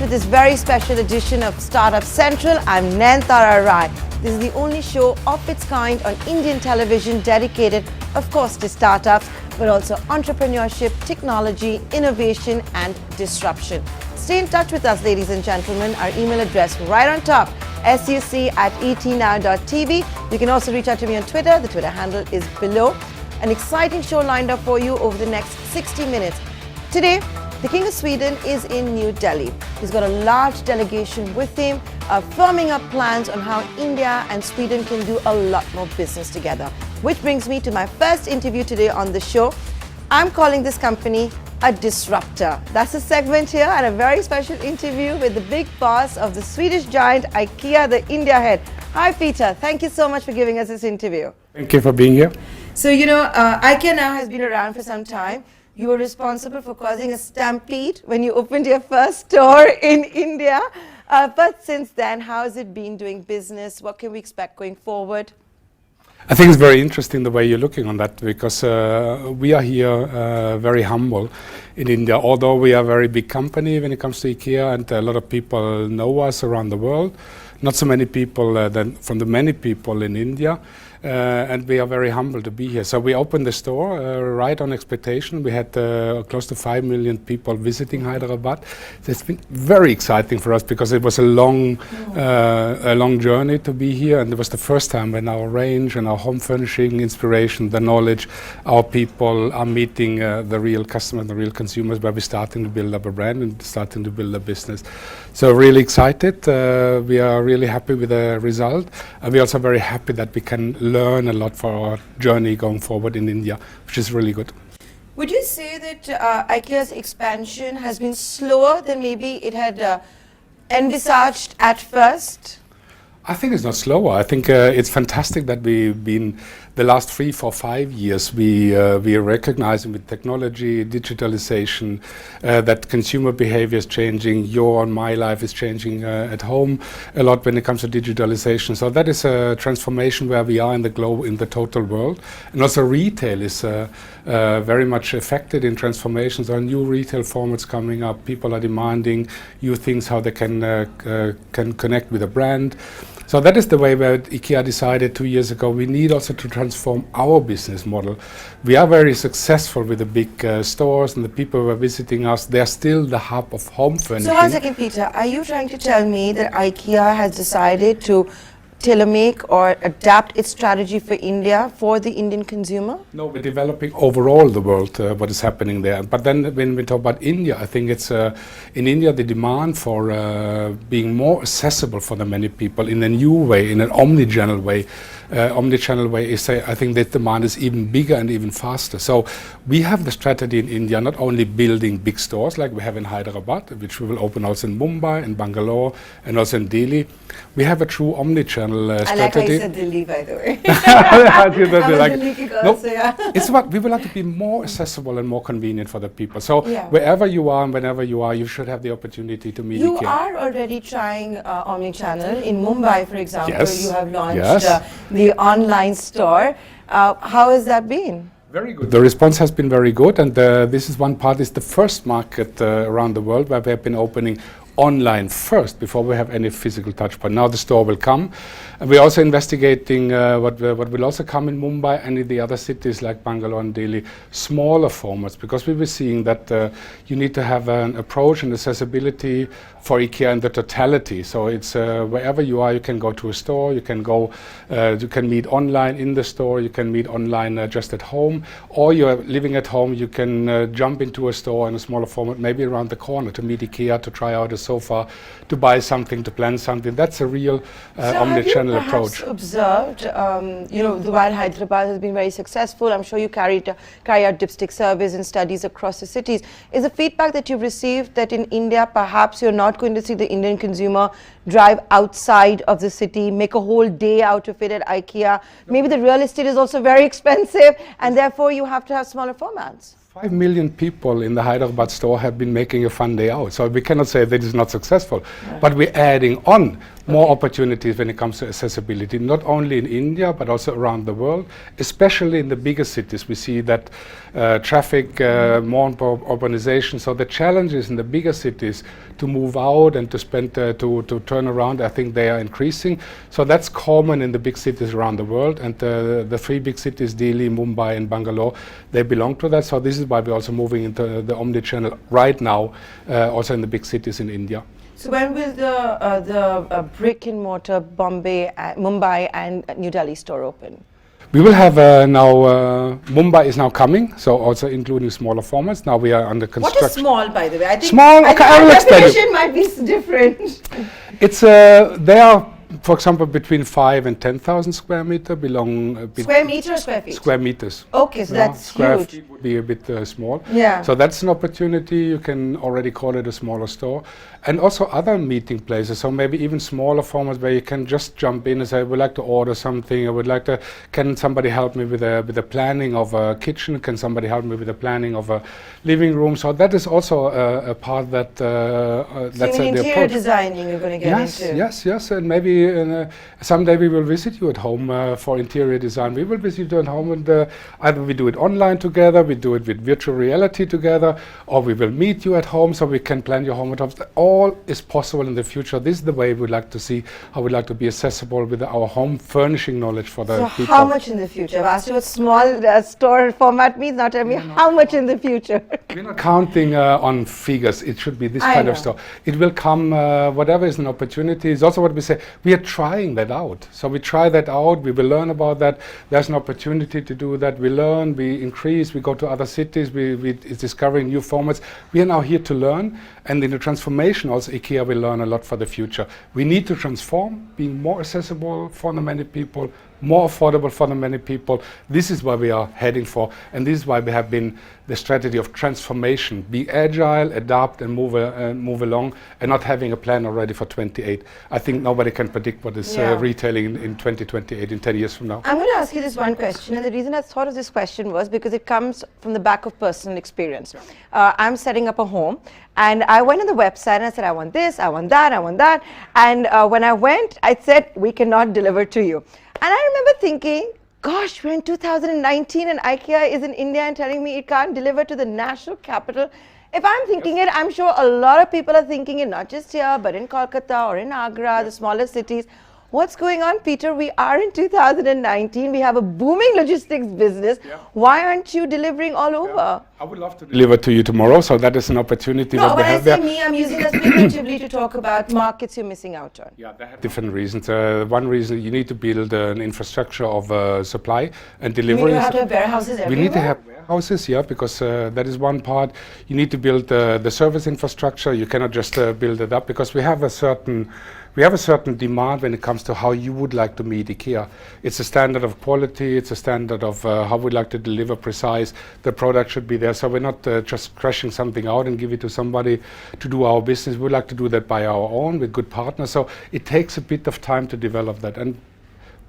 with this very special edition of Startup Central. I'm Nayantara Rai. This is the only show of its kind on Indian television dedicated, of course, to startups, but also entrepreneurship, technology, innovation and disruption. Stay in touch with us, ladies and gentlemen. Our email address right on top, suc@etnow.tv. You can also reach out to me on Twitter. The Twitter handle is below. An exciting show lined up for you over the next 60 minutes. Today, the King of Sweden is in New Delhi. He's got a large delegation with him, firming up plans on how India and Sweden can do a lot more business together. Which brings me to my first interview today on the show. I'm calling this company a disruptor. That's a segment here, and a very special interview with the big boss of the Swedish giant IKEA, the India head. Hi Peter, thank you so much for giving us this interview. Thank you for being here. So IKEA now has been around for some time. You were responsible for causing a stampede when you opened your first store in India. But since then, how has it been doing business? What can we expect going forward? I think it's very interesting the way you're looking on that, because we are here very humble in India. Although we are a very big company when it comes to IKEA, and a lot of people know us around the world, not so many people from the many people in India. And we are very humble to be here. So we opened the store right on expectation. We had close to 5 million people visiting Hyderabad. So it's been very exciting for us, because it was a long journey to be here, and it was the first time when our range and our home furnishing inspiration, the knowledge, our people are meeting the real customers, the real consumers, where we're starting to build up a brand and starting to build a business. So really excited. We are really happy with the result, and we're also very happy that we can learn a lot for our journey going forward in India, which is really good. Would you say that IKEA's expansion has been slower than maybe it had envisaged at first? I think it's not slower. I think it's fantastic that we've been the last 3, 4, 5 years. We are recognizing with technology, digitalization, that consumer behavior is changing. Your and my life is changing at home a lot when it comes to digitalization. So that is a transformation where we are in the globe, in the total world. And also retail is very much affected in transformations. There are new retail formats coming up. People are demanding new things, how they can connect with a brand. So that is the way where IKEA decided 2 years ago we need also to transform our business model. We are very successful with the big stores, and the people who are visiting us, they're still the hub of home furnishing. So 1 second, Peter, are you trying to tell me that IKEA has decided to tailor-make or adapt its strategy for India for the Indian consumer? No, we're developing overall the world, what is happening there. But then when we talk about India, I think it's in India the demand for being more accessible for the many people in a new way, in an omnichannel way. Omnichannel way is, I think that demand is even bigger and even faster. So we have the strategy in India, not only building big stores like we have in Hyderabad, which we will open also in Mumbai, in Bangalore, and also in Delhi. We have a true omnichannel strategy. I like how you said Delhi, by the way. It's about, we would like to be more accessible and more convenient for the people. So wherever you are and whenever you are, you should have the opportunity to meet You IKEA. are already trying omnichannel. In Mumbai, for example, Yes. you have launched the online store. How has that been? Very good. The response has been very good, and this is one part, is the first market around the world where we have been opening online first before we have any physical touch point. Now the store will come. And we're also investigating what will also come in Mumbai and in the other cities like Bangalore and Delhi, smaller formats, because we were seeing that you need to have an approach and accessibility for IKEA in the totality. So it's wherever you are, you can go to a store, you can go, you can meet online in the store, you can meet online just at home, or you're living at home, you can jump into a store in a smaller format, maybe around the corner, to meet IKEA, to try out a sofa, to buy something, to plan something. That's a real omnichannel approach. Have you observed, while Hyderabad has been very successful, I'm sure you carry out dipstick surveys and studies across the cities. Is the feedback that you've received that in India, perhaps you're not going to see the Indian consumer drive outside of the city, make a whole day out of it at IKEA? Maybe the real estate is also very expensive, and therefore you have to have smaller formats. 5 million people in the Hyderabad store have been making a fun day out. So we cannot say that it's not successful, but we're adding on more opportunities when it comes to accessibility, not only in India but also around the world, especially in the bigger cities. We see that traffic, more urbanization. So the challenges in the bigger cities to move out and to spend to turn around, I think they are increasing. So that's common in the big cities around the world, and the three big cities, Delhi, Mumbai, and Bangalore, they belong to that. So this is why we're also moving into the omni-channel right now, also in the big cities in India. So when will the brick and mortar Mumbai and New Delhi store open? We will have now, Mumbai is now coming, so also including smaller formats. Now we are under construction. What is small, by the way? I think small, okay, I will explain you. definition might be different. It's, they are, for example, between 5 and 10,000 square meter belong. Square meter or square feet? Square meters. Okay, so that's square huge. Feet would be a bit small. Yeah. So that's an opportunity. You can already call it a smaller store. And also other meeting places, so maybe even smaller formats where you can just jump in and say, I would like to order something, I would like to, can somebody help me with the planning of a kitchen, can somebody help me with the planning of a living room? So that is also a part that, that's the the interior approach. designing you're going to get into. Yes, and maybe someday we will visit you at home for interior design. We will visit you at home, and either we do it online together, we do it with virtual reality together, or we will meet you at home so we can plan your home at home. All is possible in the future. This is the way we'd like to see, how we'd like to be accessible with our home furnishing knowledge for the people. So how much in the future? I've asked you what small store format means. Now tell me how much in the future. We're not counting on figures. It should be this kind of store. It will come, whatever is an opportunity. It's also what we say, we are trying that out. So we try that out, we will learn about that. There's an opportunity to do that. We learn, we increase, we go to other cities, we discovering new formats. We are now here to learn, and in the transformation also IKEA will learn a lot for the future. We need to transform, being more accessible for the many people, more affordable for the many people. This is where we are heading for, and this is why we have been the strategy of transformation. Be agile, adapt, and move along, and not having a plan already for 28. I think nobody can predict what is retailing in 2028, in 10 years from now. I'm going to ask you this one question, and the reason I thought of this question was because it comes from the back of personal experience. I'm setting up a home, and I went on the website and I said, I want this, I want that, I want that. And when I went, I said, we cannot deliver to you. And I remember thinking, gosh, we're in 2019 and IKEA is in India and telling me it can't deliver to the national capital. If I'm thinking it, I'm sure a lot of people are thinking it, not just here, but in Kolkata or in Agra, the smaller cities. What's going on, Peter? We are in 2019. We have a booming logistics business. Why aren't you delivering all over? I would love to deliver to you tomorrow, so that is an opportunity. No, when I say me, I'm using this figuratively to talk about markets you're missing out on. Yeah, they have different reasons. One reason, you need to build an infrastructure of supply and delivery. You have to have warehouses everywhere? We need to have warehouses, yeah, because that is one part. You need to build the service infrastructure. You cannot just build it up, because we have a certain demand when it comes to how you would like to meet IKEA. It's a standard of quality, it's a standard of how we'd like to deliver precise. The product should be there, so we're not just crashing something out and give it to somebody to do our business. We'd like to do that by our own with good partners, so it takes a bit of time to develop that. And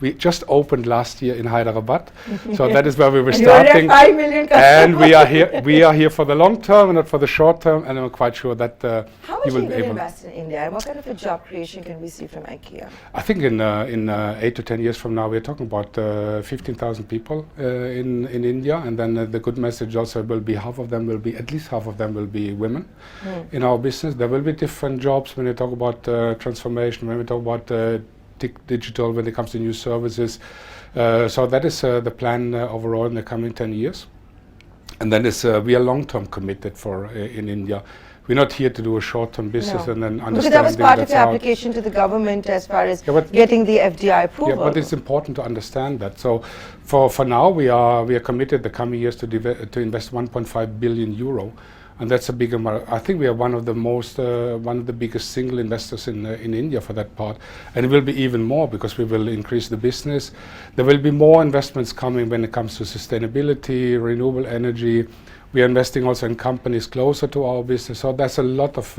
we just opened last year in Hyderabad, so that is where we were starting. 5 million customers. And we are here for the long term and not for the short term, and I'm quite sure that how much are you going to invest in India, and what kind of a job creation can we see from IKEA? I think in 8 to 10 years from now, we're talking about 15,000 people in India, and then the good message also will be at least half of them will be women in our business. There will be different jobs when you talk about transformation, when we talk about digital, when it comes to new services. So that is the plan overall in the coming 10 years. And then we are long-term committed in India. We're not here to do a short-term business and then understanding. Because that was part of your application to the government as far as getting the FDI approval. Yeah, but it's important to understand that. So for now, we are committed the coming years to invest 1.5 billion euro. And that's a big amount. I think we are one of the biggest single investors in India for that part, and it will be even more because we will increase the business. There will be more investments coming when it comes to sustainability, renewable energy. We are investing also in companies closer to our business. So there's a lot of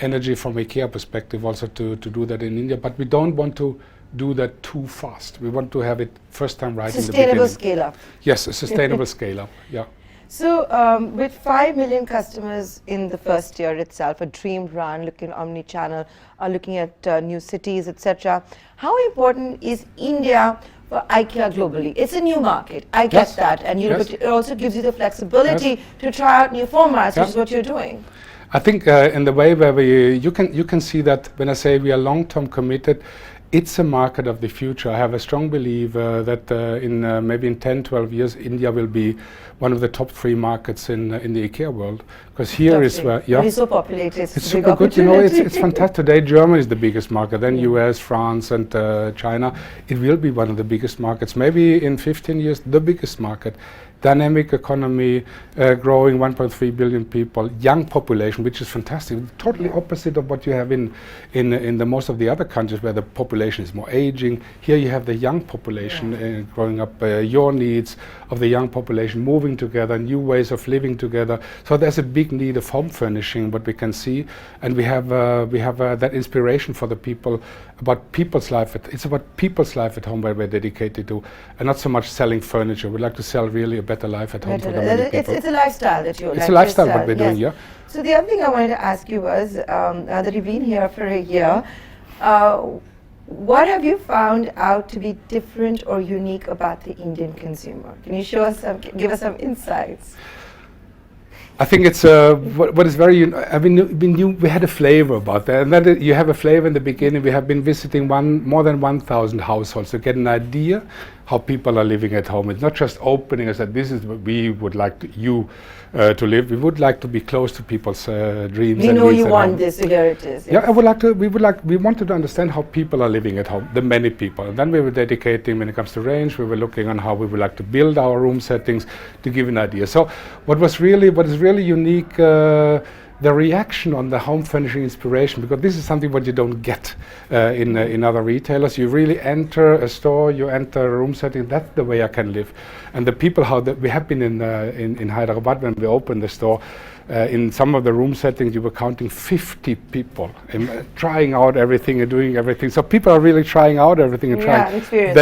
energy from IKEA perspective also to do that in India. But we don't want to do that too fast. We want to have it first time right in the beginning. Sustainable scale up. Yes, a sustainable scale up. Yeah. So with 5 million customers in the first year itself, a dream brand looking omni-channel, looking at new cities, etc. How important is India for IKEA globally? It's a new market, I get that, and but it also gives you the flexibility to try out new formats, which is what you're doing. I think in the way where you can see that when I say we are long-term committed, it's a market of the future. I have a strong belief that maybe in 10, 12 years, India will be one of the top 3 markets in the IKEA world. Because here is where, it's so populated. It's super good. You know, it's fantastic. Today, Germany is the biggest market. Then US, France, and China. It will be one of the biggest markets. Maybe in 15 years, the biggest market. Dynamic economy, growing 1.3 billion people, young population, which is fantastic. Totally opposite of what you have in the most of the other countries where the population is more aging. Here you have the young population growing up, your needs of the young population moving together, new ways of living together. So there's a big need of home furnishing, what we can see, and we have that inspiration for the people about people's life. It's about people's life at home where we're dedicated to, and not so much selling furniture. We like to sell really a better life at home for the many people. It's a lifestyle that you. It's a lifestyle what we're doing, yeah. So the other thing I wanted to ask you was that you've been here for a year. What have you found out to be different or unique about the Indian consumer? Can you show us give us some insights? I think it's what is very. I mean, we had a flavor about that, and then you have a flavor in the beginning. We have been visiting more than 1,000 households to get an idea how people are living at home. It's not just opening and said this is what we would like to live. We would like to be close to people's dreams. We know you want this, so here it is. Yes. Yeah, we wanted to understand how people are living at home, the many people. And then we were dedicating, when it comes to range, we were looking on how we would like to build our room settings to give an idea. So what is really unique, the reaction on the home furnishing inspiration, because this is something what you don't get in other retailers. You really enter a store, you enter a room setting. That's the way I can live. And the people, we have been in Hyderabad when we opened the store. In some of the room settings, you were counting 50 people trying out everything and doing everything. So people are really trying out everything and trying. Experience.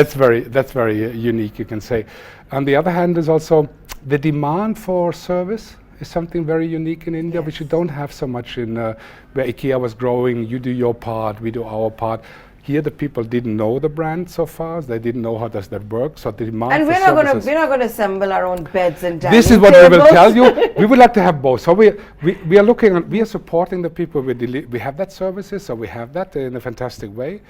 That's very unique, you can say. On the other hand, is also the demand for service is something very unique in India, which you don't have so much in where IKEA was growing. You do your part, we do our part. Here, the people didn't know the brand so far. They didn't know how does that work. So the demand and for we're not going to assemble our own beds and dining This is what we will tell you. We would like to have both. So we are looking on. We are supporting the people. We have that services. So we have that in a fantastic way.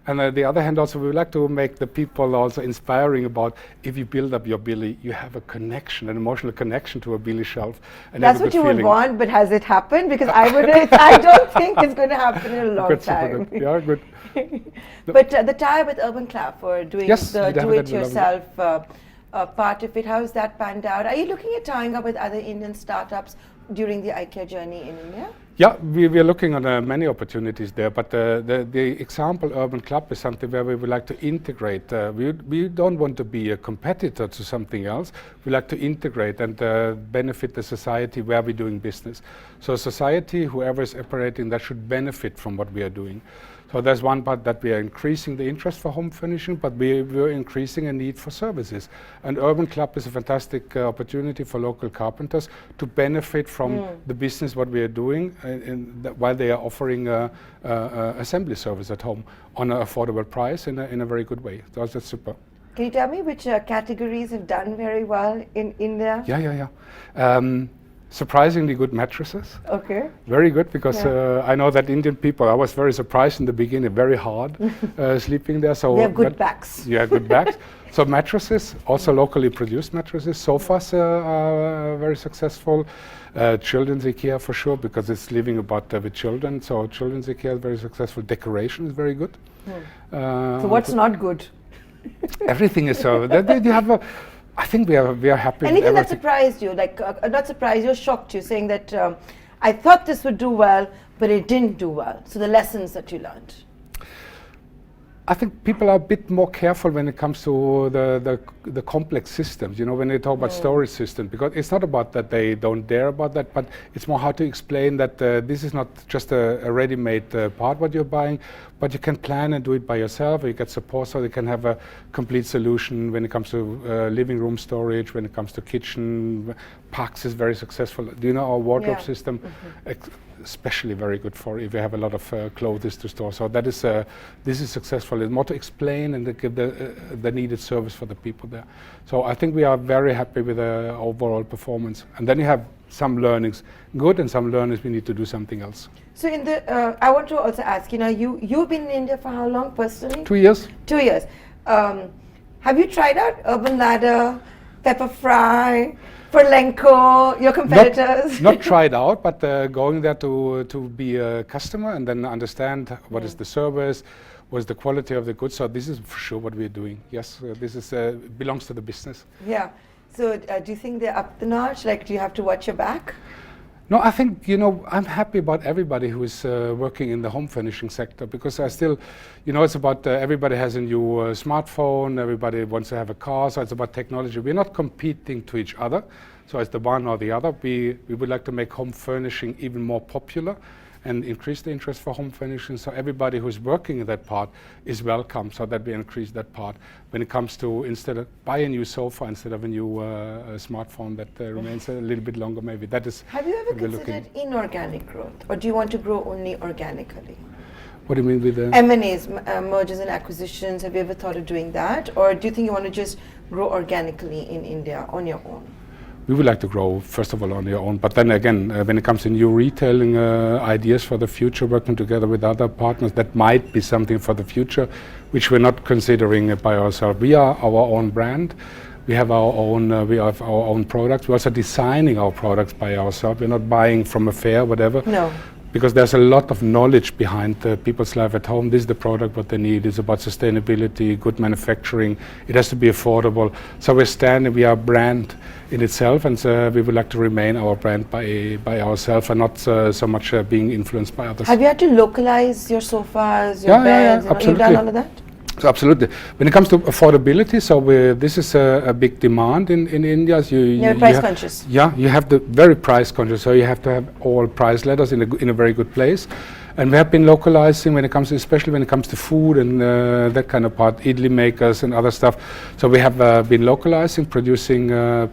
And on the other hand, also we would like to make the people also inspiring about if you build up your Billy, you have a connection, an emotional connection to a Billy shelf. And that's what you would want, but has it happened? Because I don't think it's going to happen in a long time. Yeah, good. But the tie with Urban Club for doing the do-it-yourself part of it, how has that panned out? Are you looking at tying up with other Indian startups during the IKEA journey in India? Yeah, we are looking at many opportunities there, but the example Urban Club is something where we would like to integrate. We don't want to be a competitor to something else. We like to integrate and benefit the society where we're doing business. So society, whoever is operating, that should benefit from what we are doing. So there's one part that we are increasing the interest for home furnishing, but we're increasing a need for services. And Urban Club is a fantastic opportunity for local carpenters to benefit from the business what we are doing while they are offering assembly service at home on an affordable price in a very good way. So that's super. Can you tell me which categories have done very well in India? Yeah. Surprisingly good mattresses. Okay. Very good, because I know that Indian people, I was very surprised in the beginning, very hard sleeping there. So they have good backs. Yeah, good backs. So mattresses, also locally produced mattresses. Sofas are very successful. Children's IKEA for sure, because it's living with children. So children's IKEA is very successful. Decoration is very good. So what's not good? Everything is so. You have I think we are happy. Anything that surprised you, like not surprised you, shocked you, saying that I thought this would do well, but it didn't do well. So the lessons that you learned. I think people are a bit more careful when it comes to the complex systems, you know, when they talk about storage systems, because it's not about that they don't dare about that, but it's more how to explain that this is not just a ready-made part what you're buying, but you can plan and do it by yourself, or you get support so you can have a complete solution when it comes to living room storage, when it comes to kitchen. Pax is very successful. Do you know our wardrobe system? Especially very good for if you have a lot of clothes to store. So that is this is successful. It's more to explain and to give the needed service for the people there. So I think we are very happy with the overall performance. And then you have some learnings good and some learnings we need to do something else. So in the I want to also ask, you know, you've been in India for how long personally? 2 years. 2 years. Have you tried out Urban Ladder, Pepper Fry, Forlenco, your competitors? Not tried out, but going there to be a customer and then understand what is the service, what is the quality of the goods. So this is for sure what we're doing. Yes, this is belongs to the business. Yeah. So do you think they're up the notch? Like, do you have to watch your back? No, I think, you know, I'm happy about everybody who is working in the home furnishing sector, because I still, you know, it's about everybody has a new smartphone, everybody wants to have a car, so it's about technology. We're not competing to each other, so it's the one or the other. We would like to make home furnishing even more popular and increase the interest for home furnishing, so everybody who's working in that part is welcome, so that we increase that part. When it comes to, instead of buy a new sofa instead of a new smartphone that remains a little bit longer maybe. That is. Have you ever considered inorganic growth, or do you want to grow only organically? What do you mean with M&As, mergers and acquisitions? Have you ever thought of doing that, or do you think you want to just grow organically in India on your own? We would like to grow, first of all, on your own. But then again, when it comes to new retailing ideas for the future, working together with other partners, that might be something for the future, which we're not considering by ourselves. We are our own brand. We have our own products. We're also designing our products by ourselves. We're not buying from a fair, whatever. No. Because there's a lot of knowledge behind people's life at home. This is the product, what they need. It's about sustainability, good manufacturing. It has to be affordable. So we are a brand in itself, and we would like to remain our brand by ourselves and not so much being influenced by others. Have you had to localize your sofas, your beds? Yeah, absolutely. You've done all of that? So absolutely. When it comes to affordability, so this is a big demand in India. You're price conscious. Yeah, you have the very price conscious, so you have to have all price ladders in a very good place. And we have been localizing when it comes, especially when it comes to food and that kind of part, idli makers and other stuff. So we have been localizing, producing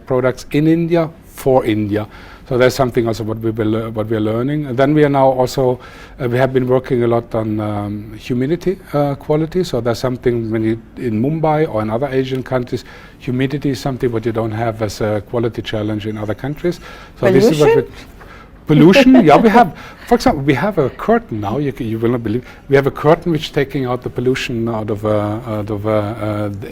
products in India for India. So that's something also what we are learning. And then we are now also we have been working a lot on humidity quality. So there's something when you in Mumbai or in other Asian countries, humidity is something what you don't have as a quality challenge in other countries. So pollution? This is what pollution. Yeah, we have. For example, we have a curtain now. You will not believe. We have a curtain which is taking out the pollution out of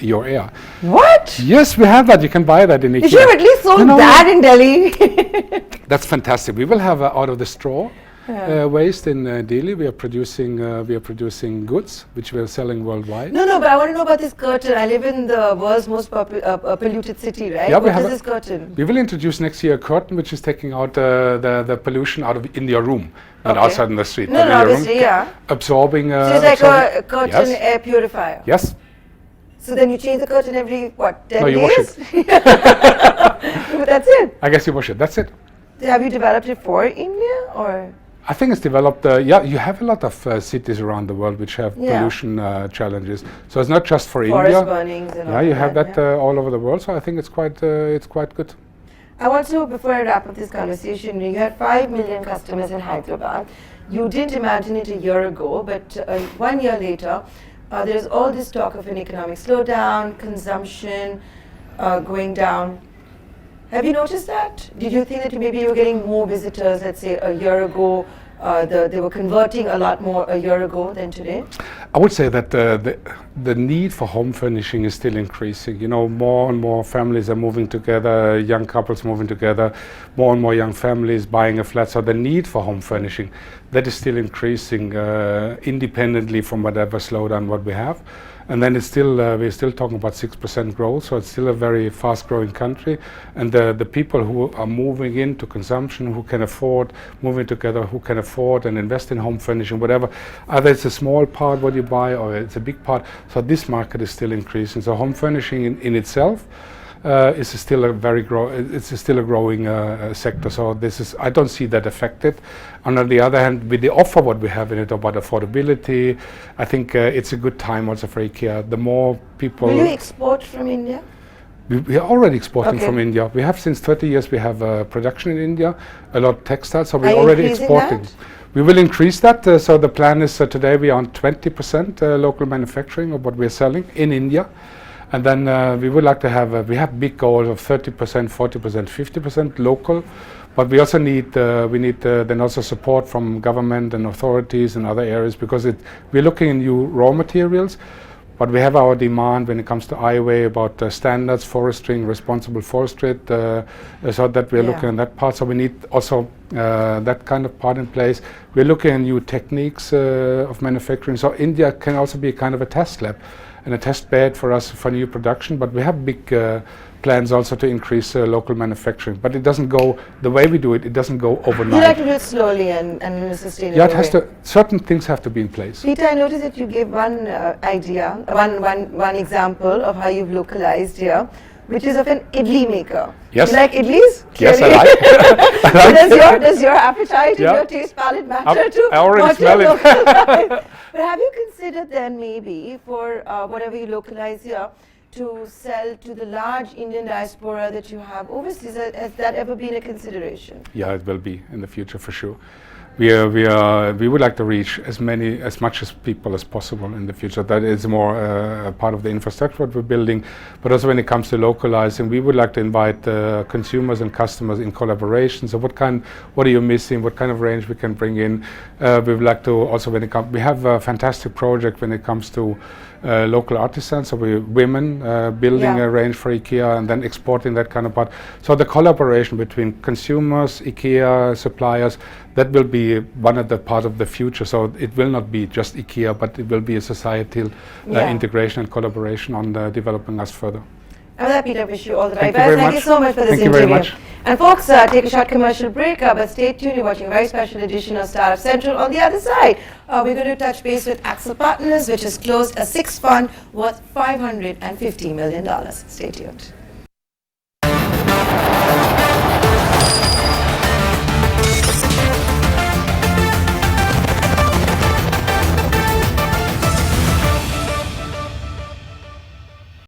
your air. What? Yes, we have that. You can buy that in IKEA. You should have at least sold that in Delhi. That's fantastic. We will have out of the straw waste in Delhi. We are producing goods which we are selling worldwide. No, but I want to know about this curtain. I live in the world's most polluted city, right? Yeah, what is this curtain? We will introduce next year a curtain which is taking out the pollution out of in your room, not outside in the street. No, obviously, yeah. Absorbing. So it's like a curtain air purifier. Yes. So then you change the curtain every, 10 days? No, you wash it. But that's it. I guess you wash it. That's it. Have you developed it for India, or? I think it's developed. You have a lot of cities around the world which have pollution challenges. So it's not just for Forest India. burnings and all Yeah, you have that all over the world. So I think it's quite good. I want to, before I wrap up this conversation, you had 5 million customers in Hyderabad. You didn't imagine it a year ago, but 1 year later, there's all this talk of an economic slowdown, consumption going down. Have you noticed that? Did you think that maybe you were getting more visitors, let's say a year ago? They were converting a lot more a year ago than today? I would say that the need for home furnishing is still increasing. You know, more and more families are moving together, young couples moving together, more and more young families buying a flat. So the need for home furnishing that is still increasing independently from whatever slowdown what we have. And then it's still we're still talking about 6% growth, so it's still a very fast-growing country. And the people who are moving into consumption, who can afford moving together, who can afford and invest in home furnishing, whatever, either it's a small part what you buy or it's a big part. So this market is still increasing. So home furnishing in itself is still a it's still a growing sector. So this is, I don't see that affected. On the other hand, with the offer what we have in it about affordability, I think it's a good time also for IKEA. The more people. Will you export from India? We are already exporting Okay. from India. We have since 30 years. We have production in India, a lot of textiles. So Are we're you already increasing exporting. that? We will increase that. So the plan is today we are on 20% local manufacturing of what we're selling in India. And then we would like to have, we have big goals of 30%, 40%, 50% local, but we also need, then also support from government and authorities and other areas, because we're looking at new raw materials, but we have our demand when it comes to highway about standards, forestry, responsible forestry, so that we're looking at that part. So we need also that kind of part in place. We're looking at new techniques of manufacturing. So India can also be a kind of a test lab and a test bed for us for new production, but we have big plans also to increase local manufacturing. But it doesn't go, the way we do it, it doesn't go overnight. You like to do it slowly and in a sustainable Yeah, it has way. to, certain things have to be in place. Peter, I noticed that you gave one idea, one example of how you've localized here, which is of an idli maker. Yes. You like idlis? Yes, I Clearly. like it. I like it. Does your appetite and Yeah. your taste palette matter to I already what you smell it. localize? But have you considered then maybe for whatever you localize here to sell to the large Indian diaspora that you have overseas? Has that ever been a consideration? Yeah, it will be in the future for sure. We would like to reach as much as people as possible in the future. That is more part of the infrastructure that we're building. But also when it comes to localizing, we would like to invite consumers and customers in collaboration. So what are you missing? What kind of range we can bring in? We would like to also, we have a fantastic project when it comes to local artisans. So women building a range for IKEA and then exporting that kind of part. So the collaboration between consumers, IKEA, suppliers, that will be one of the part of the future. So it will not be just IKEA, but it will be a societal integration and collaboration on developing us further. And with that, Peter, wish you all the right Thank you best. very Thank you much. so much for this Thank you interview. very much. And folks, take a short commercial break, but stay tuned. You're watching a very special edition of Startup Central. On the other side, we're going to touch base with Axel Partners, which has closed a sixth fund worth $550 million. Stay tuned.